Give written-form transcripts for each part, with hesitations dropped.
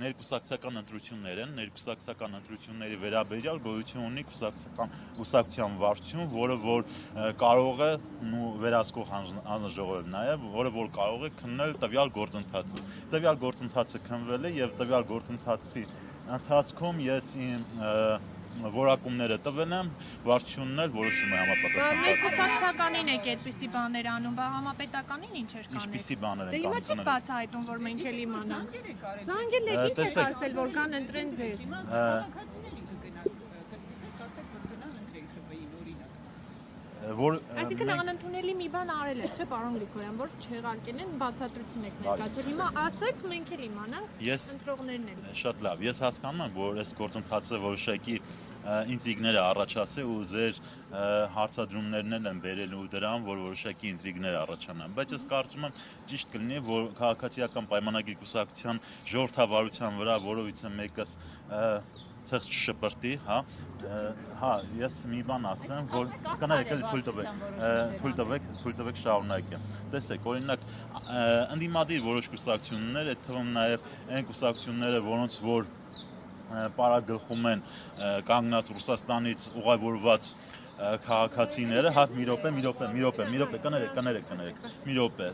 ներկուսակցական ընտրություններ են, ներկուսակցական ընտրությունների վերաբերյալ գոյություն ունի կուսակցության վարչություն, որը որ կարող է վերահսկող հանձնաժողով նաև, որը որ կարող է քննել տվյալ գործընթացը։ Տվյալ գործընթացը քննվել է եւ տվյալ գործընթացի ընթացքում ես որակումները տվել եմ, վարչությունն էլ որոշում է համապատասխան։ Ներկուսակցականին եք այդպիսի բաներ անում, բա համապետականին ինչ էր կանել։ Ինչպիսի բաներ Դե են հիմա չեք բացահայտում, որ մենք էլ իմանանք։ Զանգել եք, ինչ եք ասել, որ կան ընտրեն ձեզ։ Այսինքն անընդունելի մի բան արել եք, չէ՞ պարոն Գրիգորյան, որ չեղարկել են, բացատրություն եք ներկայացրել։ Հիմա ասեք, մենք էլ իմանանք, ընտրողներն էլ։ Շատ լավ, ես հասկանում եմ, որ այս գործընթացը որոշակի ինտրիգներ է առաջացել ու ձեր հարցադրումներն են բերելու դրան, որ որոշակի ինտրիգներ առաջանան, բայց ես կարծում եմ ճիշտ կլինի, որ քաղաքացիական պայմանագիր կուսակցության ժողովրդավարության վրա որովից է մեկս ցեղ չշպրտի, հա, ես մի բան ասեմ, որ կներեք էլ թույլ տվեք շարունակեմ։ Տեսեք, օրինակ, ընդդիմադիր որոշ կուսակցություններ, այդ թվում նաև այն կուսակցությունները, որոնց որ պարագլխում են կանգնած Ռուսաստանից ուղևորված քաղաքացիները, հա, մի րոպե, կներեք, մի րոպե,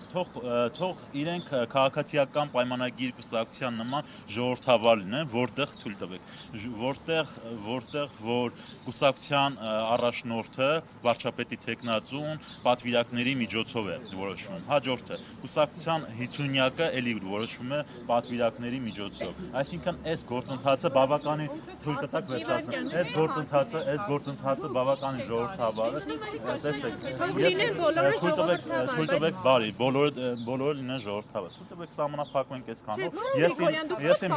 թող իրենք քաղաքացիական պայմանագիր կուսակցության նման ժողովրդավար լինեն, որտեղ թույլ տվեք, որտեղ որ կուսակցության առաջնորդը վարչապետի թեկնածուն պատվիրակների միջոցով է որոշվում, հաջորդը կուսակցության 50-յակը էլի որոշվում է պատվիրակների միջոցով, այսինքն այս գործընթացը բավականին թույլ կտակ վերջացնեմ, այս գործընթացը բավականին ժողովրդավարը, տեսեք, թույլ տվեք բարի, բոլորը լինեն ժողովրդավար, թույլ տվեք սահմանափակվենք այսքանով, ես իմ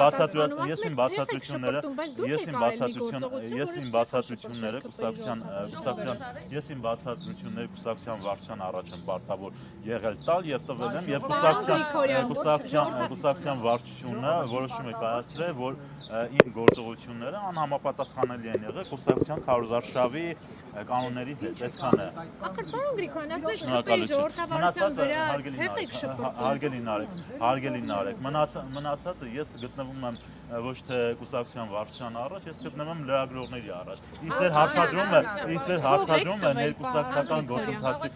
բացատրությունները կուսակցության վարչության առաջ եմ պարտավոր եղել տալ եւ տվել եմ եւ կուսակցության վարչությունը որոշում է կայացրել, որ իմ գործողությունները անհամապատասխանելի են եղել կուսակցության քարոզարշավի կանոնների հետ, այսքան է։ Ախր պարոն Գրիգորյան, ասես շփոթի ժողովրդավարության վրա ցեղ եք շփոթում։ Հարգելի Նարեկ, մնացածը ես գտնվում եմ ոչ թե կուսակցության վարչության առաջ, ես գտնվում եմ լրագրողների առաջ։ Իսկ ձեր հարցադրումը ներկուսակցական գործընթացի,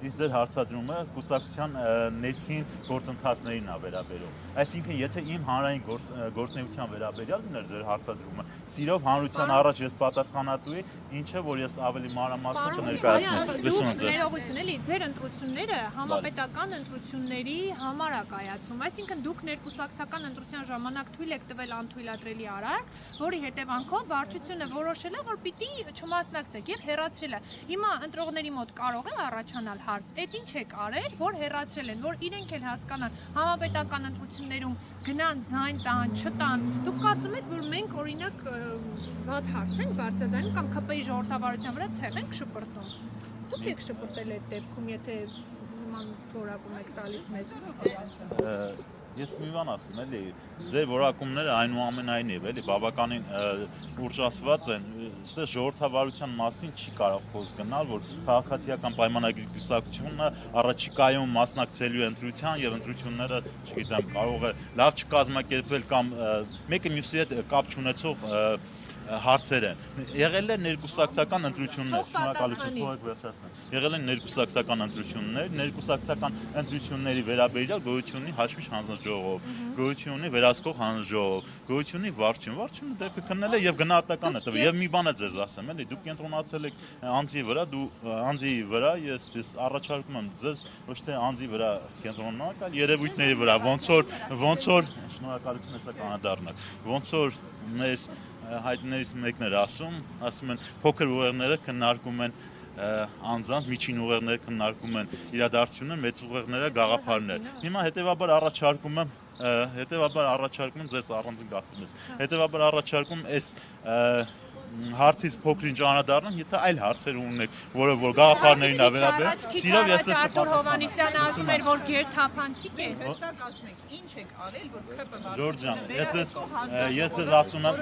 իսկ ձեր հարցադրումը կուսակցության ներքին գործընթացներին է վերաբերում։ Այսինքն, եթե իմ հանրային գործունեության վերաբերյալ լիներ ձեր հարցադրումը, սիրով հանրության առաջ ես պատասխանատու եմ, ինչը որ ես ավելի մանրամասն կներկայացնեմ։ Լսում եմ ձեզ։ Ներողություն, էլի, ձեր ընտրությունները համապետական ընտրությունների համար է կայացում, այսինքն դուք ներկուսակցական ընտրության ժամանակ թույլ եք տվել անթույլատրելի արարք, որի հետևանքով վարչությունը որոշել է, որ պիտի չմասնակցեք եւ հեռացրել է։ Հիմա ընտրողների մոտ կարող է առաջանալ հարց, այդ ինչ եք արել, որ հեռացրել են, որ իրենք էլ հասկանան համապետական ընտրություններում գնան ձայն տան, չտան։ Դուք կարծում եք, որ մենք օրինակ վատ հարց ենք բարձրացնում կամ ԿՊ-ի ժողովրդավարության վրա ցեղ ենք շպրտում։ Դուք եք շպրտել այդ դեպքում, եթե նման որակում եք տալիս մեզ։ Ես մի բան ասեմ, էլի, ձեր որակումները այնուամենայնիվ, էլի, բավականին ուռճացված են, այստեղ ժողովրդավարության մասին չի կարող խոսք գնալ, որ քաղաքացիական պայմանագիր կուսակցությունը առաջիկայում մասնակցելու է ընտրության եւ ընտրությունները, չգիտեմ, կարող է լավ չկազմակերպվել կամ մեկը մյուսի հետ կապ չունեցող հարցեր են։ Եղել են ներկուսակցական ընտրություններ, շնորհակալություն, թողեք վերջացնեմ։ Եղել են ներկուսակցական ընտրություններ, ներկուսակցական ընտրությունների վերաբերյալ գոյություն ունի հաշվիչ հանձնաժողով, գոյություն ունի վերահսկող հանձնաժողով, գոյություն ունի վարչություն դեպքը քննել է եւ գնահատական է տվել։ Եվ մի բան է ձեզ ասեմ, էլի, դուք կենտրոնացել եք անձի վրա, ես առաջարկում եմ ձեզ ոչ թե անձի վրա կենտրոնանալ, այլ երևույթների վրա, ոնց որ շնորհակալություն հեսա կանադառնալ, ոնց որ մեր հայտնիներից մեկն էր ասում են փոքր ուղեղները քննարկում են անձանց, միջին ուղեղները քննարկում են իրադարձություններ, մեծ ուղեղները գաղափարներ։ Հիմա հետեւաբար առաջարկում եմ ձեզ առանձին կասեմ, հետեւաբար առաջարկում այս հարցից փոքրինչ անդրադառնամ, եթե այլ հարցեր ունեք, որը որ գաղափարներին ավերաբերել, սիրով ես ձեզ Արտուր Հովհաննիսյանը ասում էր, որ գերթափանցիկ է։ Հստակ ասում եք, ինչ եք արել, որ ԿՊ Ժորժ ջան, ես ձեզ ասում եմ,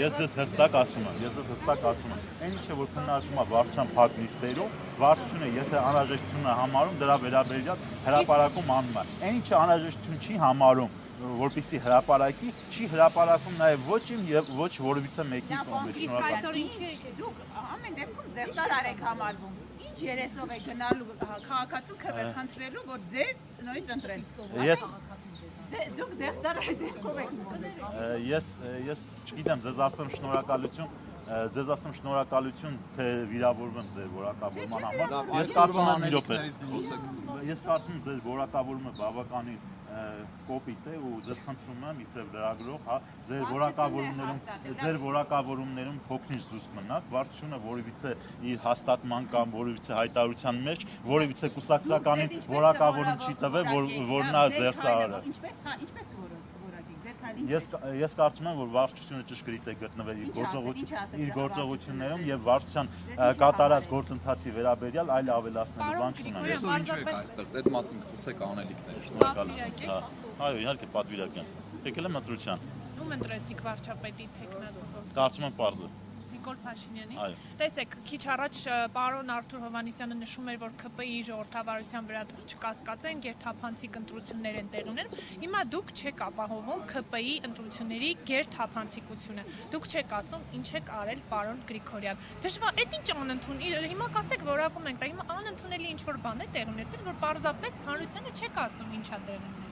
ես ձեզ հստակ ասում եմ, այն ինչը որ քննարկվում է վարչության փակ նիստերում, վարչությունը եթե անհրաժեշտություն է համարում, դրա վերաբերյալ հրապարակում անում է։ Այն ինչը անհրաժեշտություն չի համարում, որպեսզի հրապարակի, չի հրապարակում նաև ոչ իմ եւ ոչ որևիցե մեկի կողմից։ Իսկ այսօր ինչի եք։ Դուք ամեն դեպքում զեղծար եք համարվում։ Ինչ երեսով եք գնալու քաղաքացու ԿՊ խնդրելու, որ ձեզ նորից ընտրեն։ Դուք զեղծար դեպքում եք։ Ես չգիտեմ, ձեզ ասեմ շնորհակալություն, թե վիրավորվում ձեր որակավորման համար։ Ես կարծում եմ ձեր որակավորումը բավականին կոպիտ է ու ձեզ խնդրում եմ իբրև լրագրող, ձեր որակավորումներում փոքրինչ զուսպ մնաք, վարչությունը որևիցե իր հաստատման կամ որևիցե հայտարարության մեջ որևիցե կուսակցականին որակավորում չի տվել, որ նա զերծարար է։ Ես կարծում եմ, որ վարչությունը ճշգրիտ է գտնվել իր գործողություններում եւ վարչության կատարած գործընթացի վերաբերյալ այլ ավելացնելու բան չունեմ։ Ես ինչ եք այստեղ, այդ մասին խոսեք անելիքներ։ Այո, իհարկե պատվիրակ եմ։ Եկել եմ ընտրության։ Ում ընտրեցիք վարչապետի թեկնածու։ Կարծում եմ պարզ է։ Նիկոլ Փաշինյանի։ Այո։ Տեսեք, քիչ առաջ պարոն Արտուր Հովհաննիսյանը նշում էր, որ ԿՊ-ի ժողովրդավարության վրա չկասկածեն, գերթափանցիկ ընտրություններ են տեղի ունենում։ Հիմա դուք չեք ապահովում ԿՊ-ի ընտրությունների գերթափանցիկությունը։ Դուք չեք ասում, ինչ եք արել պարոն Գրիգորյան։ Դժվար, այդ ինչ անընդունելի, հիմա կասեք որակում ենք, դա հիմա անընդունելի ինչ որ բան է տեղի ունեցել, որ պարզապես հանրությանը չեք ասում ինչա տեղի ունեցել։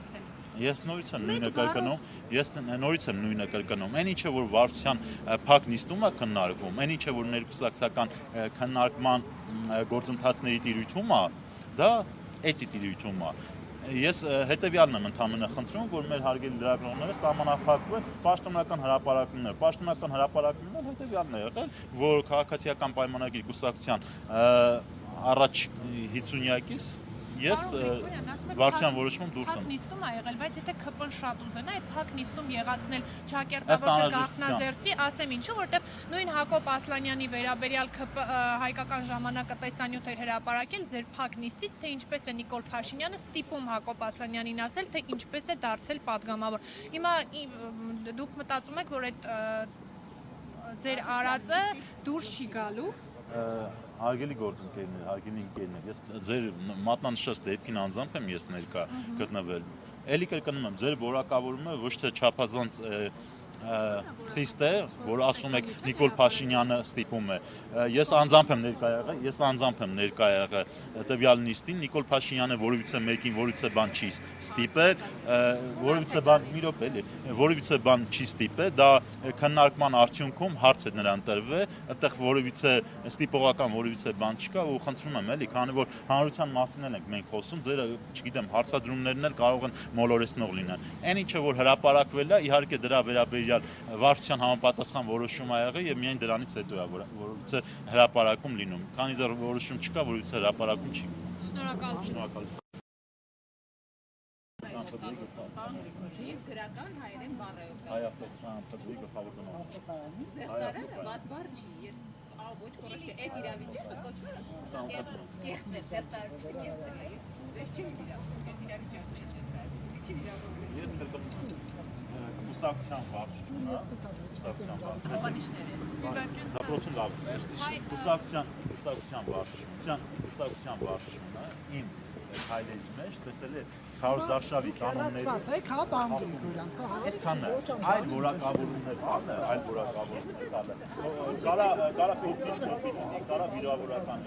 Ես նորից եմ նույնը կրկնում, այն ինչը որ վարչության փակ նիստում է քննարկվում, այն ինչը որ ներկուսակցական քննարկման գործընթացների տիրույթում է, դա էդի տիրույթում է։ Ես հետևյալն եմ ընդհանրապես խնդրում, որ մեր հարգելի լրագրողները սահմանափակվեն պաշտոնական հրապարակումներ հետևյալն է եղել, որ քաղաքացիական պայմանագրի կուսակցության առաջ 50-յակից ես վարչության որոշումում դուրս եմ։ Փակ նիստում ա եղել, բայց եթե ԿՊ-ն շատ ուզենա, այդ փակ նիստում եղածնել ճակերտավոր գաղտնազերծի, ասեմ ինչու, որտեղ նույն Հակոբ Ասլանյանի վերաբերյալ հայկական ժամանակը տեսանյութ էր հրապարակել ձեր փակ նիստից, թե ինչպես է Նիկոլ Փաշինյանը ստիպում Հակոբ Ասլանյանին ասել, թե ինչպես է դարձել падգամավոր։ Հիմա դուք մտածում եք, որ այդ ձեր արածը դուրս չի գալու։ Հարգելի գործընկերներ, հարգելի ընկերներ, ես ձեր մատնանշած դեպքին անձամբ եմ ես ներկա գտնվել։ Էլի կրկնում եմ, ձեր որակավորումը ոչ թե չափազանց խիստ է, որ ասում եք Նիկոլ Փաշինյանը ստիպում է։ Ես անձամբ եմ ներկա եղել տվյալ նիստին, Նիկոլ Փաշինյանը որևիցե մեկին որևիցե բան չի ստիպել, որևիցե բան չի ստիպել, դա քննարկման արդյունքում հարց է նրան տրվել, այդտեղ որևիցե ստիպողական որևիցե բան չկա ու խնդրում եմ էլի, քանի որ հանրության մասին ենք մենք խոսում, ձերը, չգիտեմ, հարցադրումներն էլ կարող են մոլորեցնող լինել։ Այն ինչը որ հրապարակվել է, իհարկե դրա վերաբերյալ վարչության համապատասխան որոշում ա եղել եւ միայն դրանից հետո է որովհետեւ հրապարակում լինում։ Քանի դեռ որոշում չկա, որովհետեւ հրապարակում չի։ Շնորհակալություն։ Գրական հայերեն բառերով։ Հայաստան փոքրիկ գլխավոր տնօրեն։ Զեղծարը վատ բառ չի։ Ես ոչ կորեկտ չէ, այդ իրավիճակը կոչվում է կեղծ է, զեղծարը կեղծ է։ Ես չեմ իրավիճակը։ Ես կուսակցության վարչությունը, դպրոցում լավ է։ Կուսակցության վարչությունը իմ հայրերի մեջ տեսել է քարոզարշավի կանոնները։ Եք հա բան Գրիգորյան, սա Այսքանն է, այլ որակավորումներ կան, կարա փոքրիչ լինի, կարա վիրավորական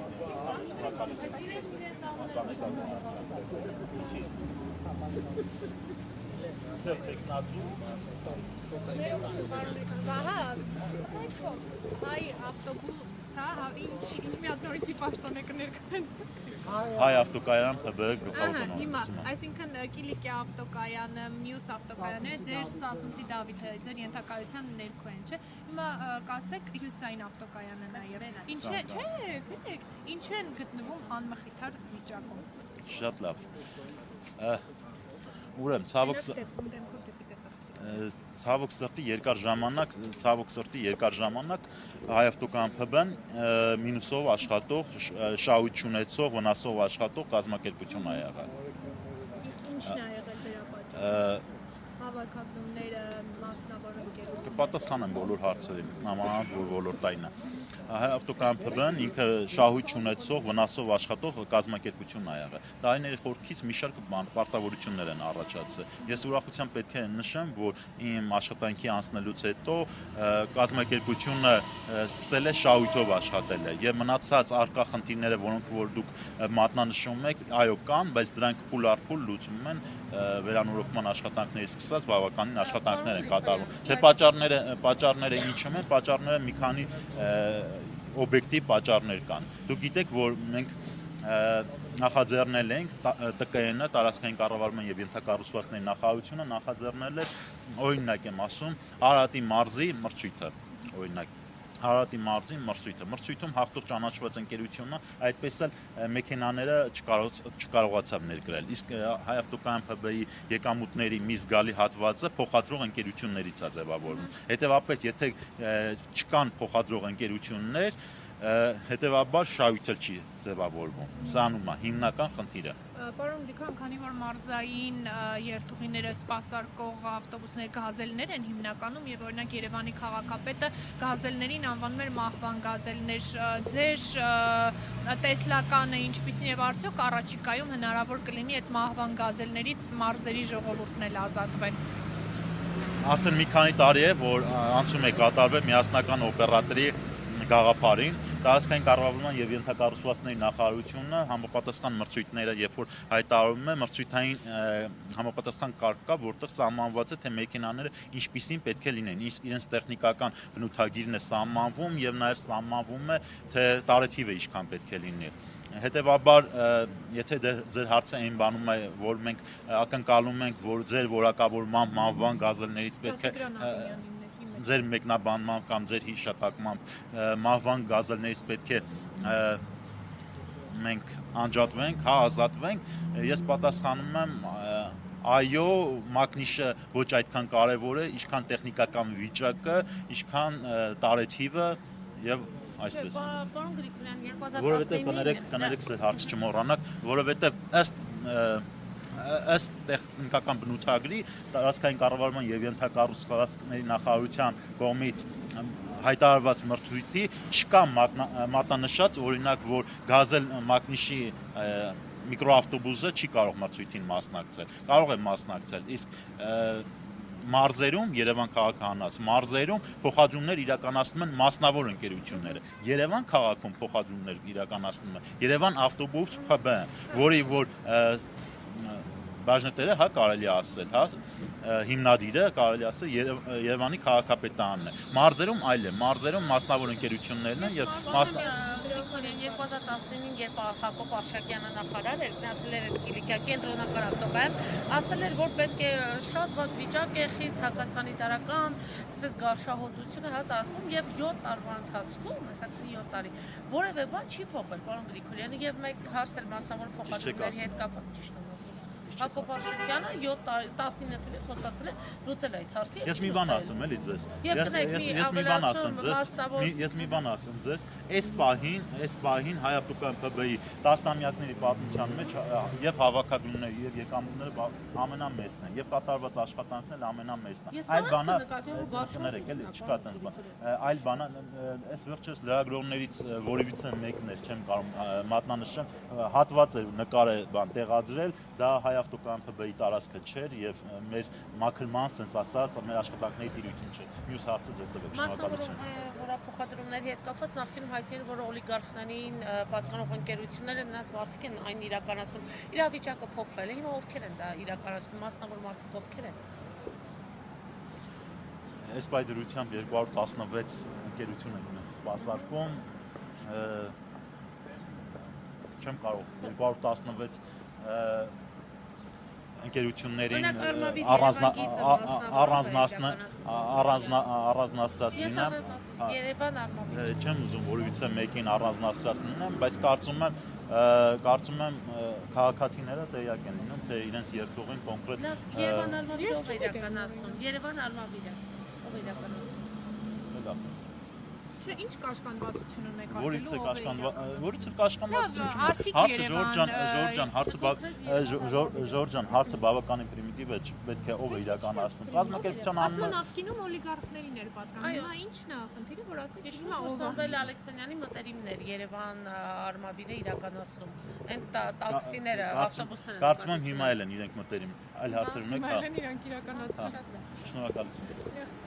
Հայ ավտոբուս, հա, ինչ միաձորիցի պաշտոն է կներկան։ Հայ ավտոկայան ՀԲ գլխավոր Հիմա, տնօրեն։ այսինքն Կիլիկիա ավտոկայանը, մյուս ավտոկայանը, ձեր Սասունցի Դավիթը, ձեր ենթակայության ներքո են, չէ։ Հիմա կասեք Հյուսային ավտոկայանը նաև։ Ինչ է, չէ, գիտեք, ինչ են գտնվում անմխիթար վիճակում։ Շատ լավ։ Ուրեմն, ցավոք ցավոք սրտի երկար ժամանակ հայ-ավտոկայան ՓԲ-ն մինուսով աշխատող, շահույթ չունեցող, վնասով աշխատող կազմակերպություն է եղել։ Ինչն է եղել դրա պատճառը։ Հավաքագրումները, մասնավոր ընկերությունները։ Կպատասխանեմ բոլոր հարցերին, նամանավանդ որ ոլորտային է։ Հայ-ավտոկայան ՓԲ-ն ինքը շահույթ չունեցող, վնասով աշխատող կազմակերպություն է եղել։ Տարիների խորքից մի շարք պարտավորություններ են առաջացել։ Ես ուրախությամբ պետք է նշեմ, որ իմ աշխատանքի անցնելուց հետո կազմակերպությունը սկսել է շահույթով աշխատել եւ մնացած առկա խնդիրները, որոնք որ դուք մատնանշում եք, այո կան, բայց դրանք փուլ առ փուլ լուծում են վերանորոգման աշխատանքներից սկսած բավականին աշխատանքներ են կատարվում։ Թե պատճառները ինչու են, պատճառները մի քանի օբյեկտիվ պատճառներ կան։ Դուք գիտեք, որ մենք նախաձեռնել ենք ՏԿՆ-ը, տարածքային կառավարման եւ ենթակառուցվածքների նախարարությունը նախաձեռնել է, օրինակ եմ ասում, Արարատի մարզի մրցույթը, օրինակ Արարատի մարզի մրցույթում հաղթող ճանաչված ընկերությունը այդպես էլ մեքենաները չկարողացավ ներկրել, իսկ հայ-ավտոկայան ՓԲ-ի եկամուտների մի զգալի հատվածը փոխադրող ընկերություններից է ձևավորվում։ Հետևաբար, եթե չկան փոխադրող ընկերություններ, հետևաբար շահույթը չի ձևավորվում։ Սրանում է հիմնական խնդիրը։ Պարոն Գրիգորյան, քանի որ մարզային երթուղիները սպասարկող ավտոբուսները գազելներ են հիմնականում եւ օրինակ Երևանի քաղաքապետը գազելներին անվանում էր մահվան գազելներ, ձեր տեսլականը ինչպիսին եւ արդյոք առաջիկայում հնարավոր կլինի այդ մահվան գազելներից մարզերի ժողովուրդն էլ ազատվեն։ Արդեն մի քանի տարի է, որ անցում է կատարվել միասնական օպերատորի գաղափարին, տարածքային կառավարման եւ ենթակառուցվածքների նախարարությունը համապատասխան մրցույթները, երբ որ հայտարարում է մրցույթային համապատասխան կարգ կա, որտեղ սահմանված է թե մեքենաները ինչպիսին պետք է լինեն, իրենց տեխնիկական բնութագիրն է սահմանվում եւ նաեւ սահմանվում է թե տարեթիվը ինչքան պետք է լինի։ Հետևաբար, եթե ձեր հարցը այն բանում է, որ մենք ակնկալում ենք, որ ձեր որակավորմամբ մահվան գազելներից պետք է ձեր մեկնաբանմամբ կամ ձեր հիշատակմամբ մահվան գազելներից պետք է մենք անջատվենք, ազատվենք, ես պատասխանում եմ այո, մակնիշը ոչ այդքան կարևոր է, ինչքան տեխնիկական վիճակը, ինչքան տարեթիվը եւ այսպես։ Պարոն Գրիգորյան, 2019 որովհետեւ կներեք ձեր հարցը չմոռանաք, որովհետեւ ըստ տեխնիկական բնութագրի տարածքային կառավարման եւ ենթակառուցվածքների նախարարության կողմից հայտարարված մրցույթի չկա մատնանշած, օրինակ, որ գազել մակնիշի միկրոավտոբուսը չի կարող մրցույթին մասնակցել, կարող է մասնակցել, իսկ մարզերում, Երևան քաղաքահանած մարզերում փոխադրումներ իրականացնում են մասնավոր ընկերությունները։ Երևան քաղաքում փոխադրումներ իրականացնում է Երևան ավտոբուս ՓԲ, որի որ բաժնետերը, հա, կարելի ասել, հա, հիմնադիրը կարելի ասել Երևանի քաղաքապետարանն է։ Մարզերում այլ է, մարզերում մասնավոր ընկերություններն են եւ 2019-ին, երբ Հակոբ Արշակյանը նախարար էր, գնացել էր Կիլիկիա կենտրոնական ավտոկայան, ասել էր, որ պետք է շատ վատ վիճակ է, խիստ հակասանիտարական, այսպես գարշահոտությունը հատացնում եւ 7 տարվա ընթացքում, այսինքն 7 տարի, որևէ բան չի փոխվել, պարոն Գրիգորյանը, եւ մեկ հարց էլ մասնավոր փոխադրումների հետ կապված ճիշտ եմ։ Հակոբ Արշակյանը 19 թվականին խոստացել է լուծել այդ հարցը։ Ես մի բան ասեմ, էլի ձեզ։ Ես մի բան ասեմ ձեզ, այս պահին հայ-ավտոկայան ՓԲ-ի 10-ամյակների պատմության մեջ եւ հավաքագրումները եւ եկամուտները ամենամեծն են, եւ կատարված աշխատանքն էլ ամենամեծն է։ Այլ բանը կներեք, էլի չկա տենց բան։ Այլ բանը, այս վերջերս լրագրողներից որևիցե մեկն էր, չեմ կարող մատնանշեմ, հատված է նկար է բան տեղադրել, դա հայ-ավտոկայան ՓԲ-ի տարածքը չէր եւ մեր մաքրման, ասենց ասած, մեր աշխատանքների տիրույթին չէր։ Մյուս հարցը ձեր տվեք, շնորհակալություն։ Որափոխադրումների հետ կապված նախկինում հայտնի էր, որ օլիգարխներին պատկանող ընկերությունները նրանց մարդիկ են այն իրականացնում։ Իրավիճակը փոխվել է, հիմա ովքեր են դա իրականացնում, մասնավոր մարդիկ ովքեր են։ Այս պայդրությամբ 216 ընկերություն են սպասարկում, չեմ կարող 216 ընկերություններին Օրինակ, Արմավիր Երևան գիծը առանձնացրած Ես լինեմ, Երևան Արմավիր։ չեմ ուզում որևիցե մեկին առանձնացրած լինեմ, բայց կարծում եմ քաղաքացիները տեղյակ են լինում, թե իրենց երթուղին կոնկրետ Լավ, Երևան Արմավիրը ով է իրականացնում։ Երևան Արմավիրը ով է իրականացնում։ Չէ, ինչ կաշկանդվածություն ունեք Որից է ասելու, որից է կաշկանդվածություն Լավ, Արտիկ հարցը Երևան, Ժորժան հարցը բավականին պրիմիտիվ է, պետք է ով է իրականացնում կազմակերպության ասում անունը նախկինում օլիգարխներին էր պատկանում, Այո։ հիմա ինչն է խնդիրը, որ ասեք Ճիշտ հիմա է, ով է։ Սամվել Ալեքսանյանի մտերիմներ Երևան Արմավիրը իրականացնում։ Այն տաքսիները, ավտոբուսները։ Կարծում եմ հիմա էլ են իրենք մտերիմ, այլ հարցեր ունեք, Հիմա էլ են իրանք իրականացնում։ շնորհակալություն։